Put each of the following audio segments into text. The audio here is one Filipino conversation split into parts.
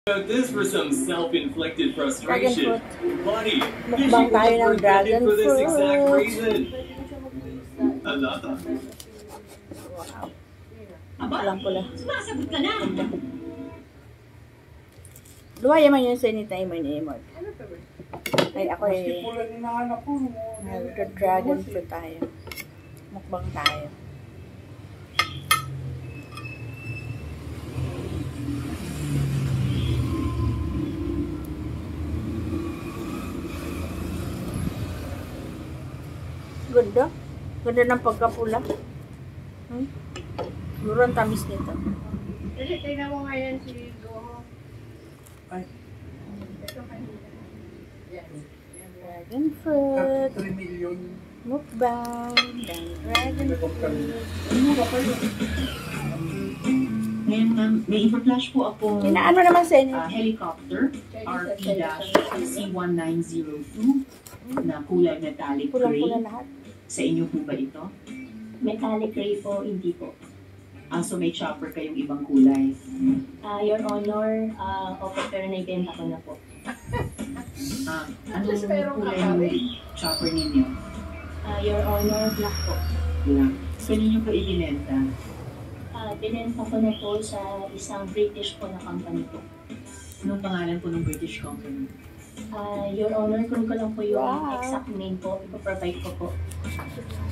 This for some self-inflicted frustration. Buddy, mukbang tayo ng dragon for this fruit. exact reason. Alata. Walang pula. Sumasagot ka na. Luwa yaman yung sanitizer ni Emot. Ay, ako eh. Dragon fruit tayo. Mukbang tayo. Ganda. Ganda ng pagkapula. Siguro ang tamis nito. Dali, tingnan mo ngayon si Goho. Ay. Ito kanina. Dragon fruit. 3 million. Mukbang. Dragon fruit. Ngayon ma'am, may i-flash po ako Inaano naman sa inyo? helicopter RP-C1902 na kulay metallic gray. Pulang-pula lahat. Sa inyo po ba ito? Metallic gray po, hindi po. So may chopper kayong ibang kulay. Your Honor, opo, pero naibenta ko na po. Anong kulay ng chopper ninyo? Your Honor, black po. Black. So ninyo po ibinenta? Binenta ko na po sa isang British po na company po. Anong pangalan po ng British company? Your Honor, kung ko lang po yung exact name po, ipaprovide ko po.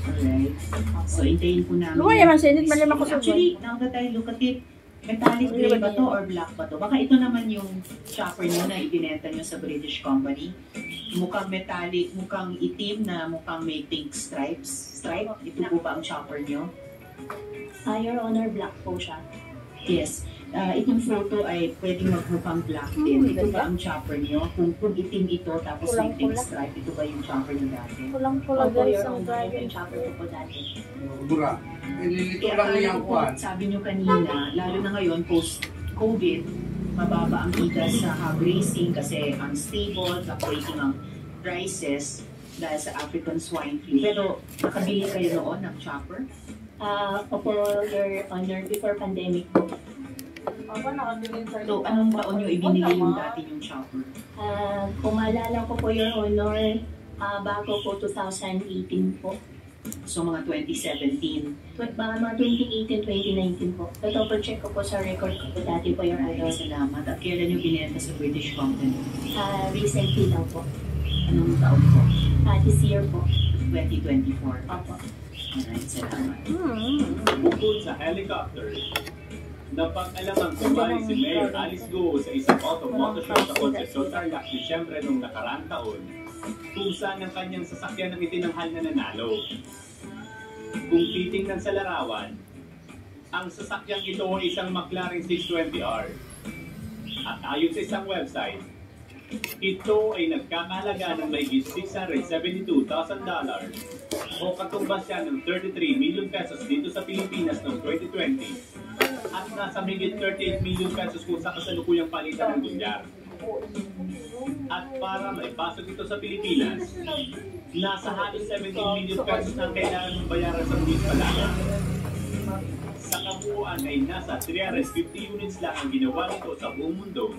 Alright. So hintayin po namin. Luwa yaman sinit, malima ko sa Actually, now that I look at it, metallic gray ba to or black ba to? Baka ito naman yung chopper nyo na ibinenta nyo sa British company. Mukhang metallic, mukhang itim na mukhang may pink stripes. Stripe? Ito po ba ang chopper nyo? Your Honor, black po siya. Yes. Itong photo ay pwedeng magmukhang black din. Ito ba ang chopper nyo? Kung itim ito tapos may pink stripe, ito ba yung chopper nyo dati? Pulang-pula Opo, guys Your ang Honor, dragon yung chopper ko po dati. Bura. Nililito Kaya lang akala niya ko ang po, kuwan. sabi nyo kanina, lalo na ngayon, post-COVID, mababa ang kita sa hog racing kasi unstable, fluctuating ang prices dahil sa African swine flu. Pero nakabili kayo noon ng chopper? Opo, Your Honor, before pandemic po. So, anong taon nyo ibinili yung dati yung chopper? Kung maalala ko po, Your Honor, bago po 2018 po. So, mga 2017. Mga 2018, 2019 po. Ito po, check ko po sa record ko po dati po, Your Honor. Salamat. At kailan nyo binenta sa British company? Recently lang po. Anong taon po? This year po. 2024. Opo. Alright, salamat. Bukod sa helicopter, napag-alamang kumari si Mayor Alice Go sa isang auto-motor sa Concepcion Tarlac Disyembre noong nakaraang taon kung saan ang kanyang sasakyan ang itinanghal na nanalo. Kung titingnan sa larawan, ang sasakyang ito ay isang McLaren 620R. At ayon sa isang website, ito ay nagkakahalaga ng mahigit $672,000 o katumbas siya ng 33 million pesos dito sa Pilipinas noong 2020 at nasa mahigit 38 million pesos kung sa kasalukuyang palitan ng dolyar. At para maipasok ito sa Pilipinas, nasa halos 17 million pesos na kailangan ng bayaran sa buwis palaga. Sa kabuuan ay nasa 350 units lang ang ginawa nito sa buong mundo.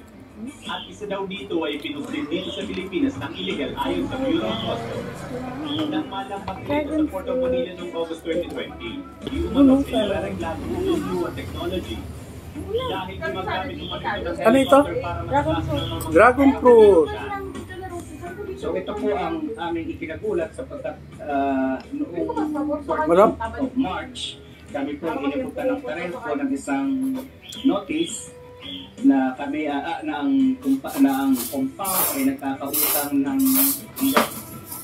At isa daw dito ay pinuslit dito sa Pilipinas ng illegal ayon sa Bureau of Customs. Nang malampak dito sa Port of Manila noong August 2020, di umano sa ilareklamo ng new technology. Dahil gumagamit umano ng helicopter para matakasan ng mga Dragon fruit. So ito po ang aming ikinagulat sapagkat noong 14th of March, kami po inipunta ng Pareho ng isang notice na kami na ang compound ay nagkakautang ng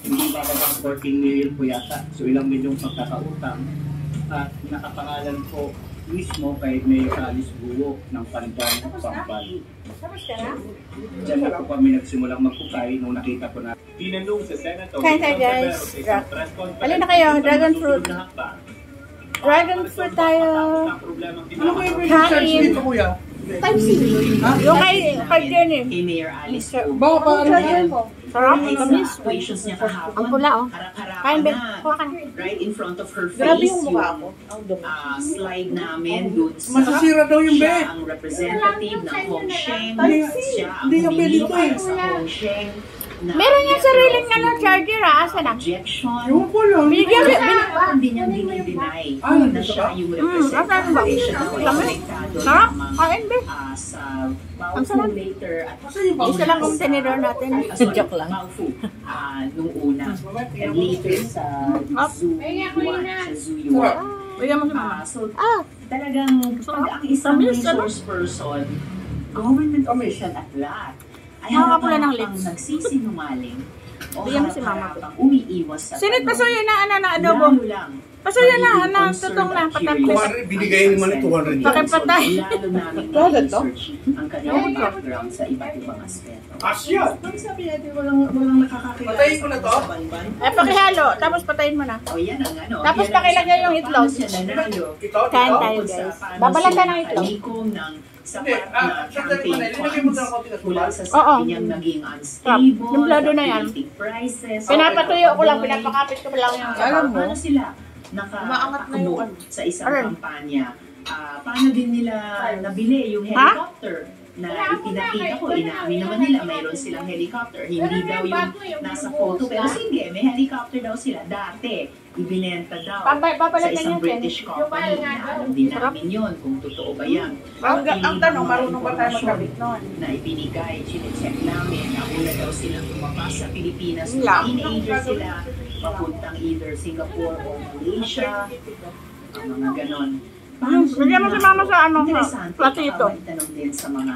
hindi bababa 14 million po yata. So ilang milyong pagkakautang at nakapangalan po mismo kay Mayor Alice Guo ng Pandan, Pampal. Diyan na po kami nagsimulang magpukay nung nakita ko na tinanong sa Senator. Kain tayo guys. Alin na kayo? Dragon fruit. Dragon fruit tayo. Ano ko yung charge dito, kuya? Type C. Yung kay Jenny. Kay Mayor Alice Sir, Go. Baka paano Ayan. Sarap. Right, Tamis. sa actuations niya kahapon. Ang pula, oh. Harap-harapan Kain, Ben. na. Kuha ka na. Right in front of her face. Grabe yung mukha ko. Slide namin dun sa Masasira daw yung siya be. ang representative ng Hongsheng. Hindi- Siya ang hindi ka pwede humingi ito para eh. sa Hongsheng. na Meron yung sariling letter of charger Asa na? objection. Yung ko lang. Binigyan ko. Hindi niya dinideny Ah, na nandito siya ka? yung asan ba? representative. Siya daw ay Kami? konektado Sarap. lamang Kain, be. sa Ang sarap. Baofu later at Isa lang ang tenedor natin. Joke lang. Baofu nung una. And later sa Zuyuan. Sa Zuyuan. Bigyan mo si mama. So, talagang pag ang isang Tamis, ano? resource person, government official at lahat, ay Nakakapula ng harap-harapang lips. nagsisinungaling o Bigyan mo si mama. harap-harapang umiiwas sa Sinit, tanong. pasuyo na, na adobo. Lalo lang, Pasuyo na, magiging concerned tutong na, at patatlo. curious Kumari, binigay naman ng 200. Bakit patay? Lalo namin Bakit to? research ang kanilang background sa iba't ibang aspeto. Asya! Pag sabi natin walang nakakakilala Patayin ko na to? sa banban. Pakihalo, tapos patayin mo na. O yan ang ano. Tapos yan ang pakilagay yung paano itlog. siya nanalo. Ito, Kain ito. tayo, Sa guys. paano Babalatan siya ng itlog. nakalikom ng Hindi, sapat na sandali mo na. campaign Ilagay mo funds ng konti na mula sulat. sa Oo. sabi niyang naging Sarap. unstable, Templado na yan. fluctuating prices. Pinapatuyo ko lang, pinapakapit ko lang yung Alam mo, paano sila Umaangat na yung ano. sa isang Ayan. kampanya? Paano din nila nabili yung helicopter na ipinakita ko, inamin naman nila mayroon silang helicopter. Hindi daw yung nasa photo, pero sige, may helicopter daw sila. Dati, ibinenta daw sa Babalatan isang niya, British company. Alam din namin yun kung totoo ba yan. Ang tanong, marunong ba tayo magkabit noon? Na ibinigay, chinecheck namin, nauna daw silang lumabas sa Pilipinas. Lang. Teenager sila, papuntang either Singapore or Malaysia. Ang mga ganon. Bigyan mo si mama sa ano, Interesante, platito. baka maitanong din sa mga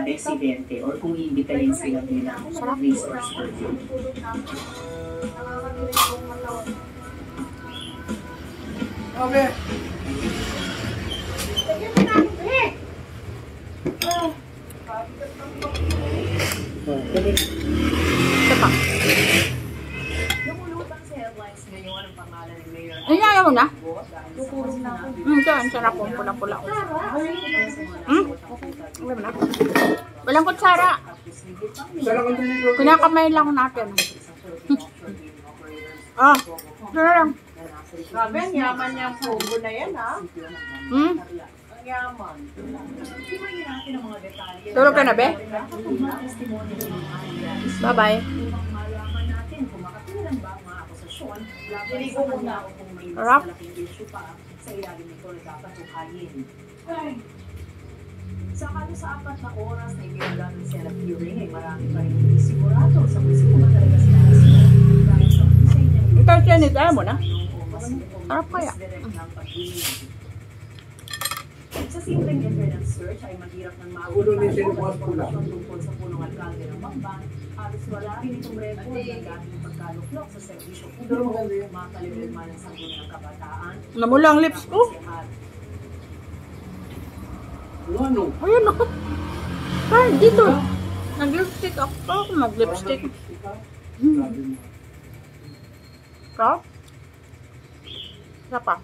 residente or kung iimbitahin sila bilang resource person. Okay. Ito pa. Lumulutang sa headlines ngayon ang pangalan ng Mayor Ay, ayaw mo na? dahil Ito, ang sarap po, pula-pula. Alam mo na? Walang kutsara. Sarap ang tinitro. Kinakamay lang natin. Ito na lang. Grabe, ang yaman niyang pogo na yan, ha? Hmm? Ang yaman. Tulog ka na, be? Bye-bye. Diligo muna. Sarap. Sa kano sa 4 na oras na ipinagano ng Senate hearing ay marami pa rin sigurado sa kung ba talaga sila dahil sa kusay niya Ito, Janet, ayaw mo na? Sarap kaya. Sa simpleng internet search ay mahirap ng Ulo ni magulat Sinibuas Pula. tungkol sa punong alkalde ng Bamban. Halos wala rin itong record ng dating pagkaluklok sa serbisyo publiko, makalimutan man ang sangguniang kabataan. Namula ang lips ko. Ano? Ayun o. Ay, dito. Nag-lipstick ako. Ako mag-lipstick. Grabe mo. Sarap? Sarap pa.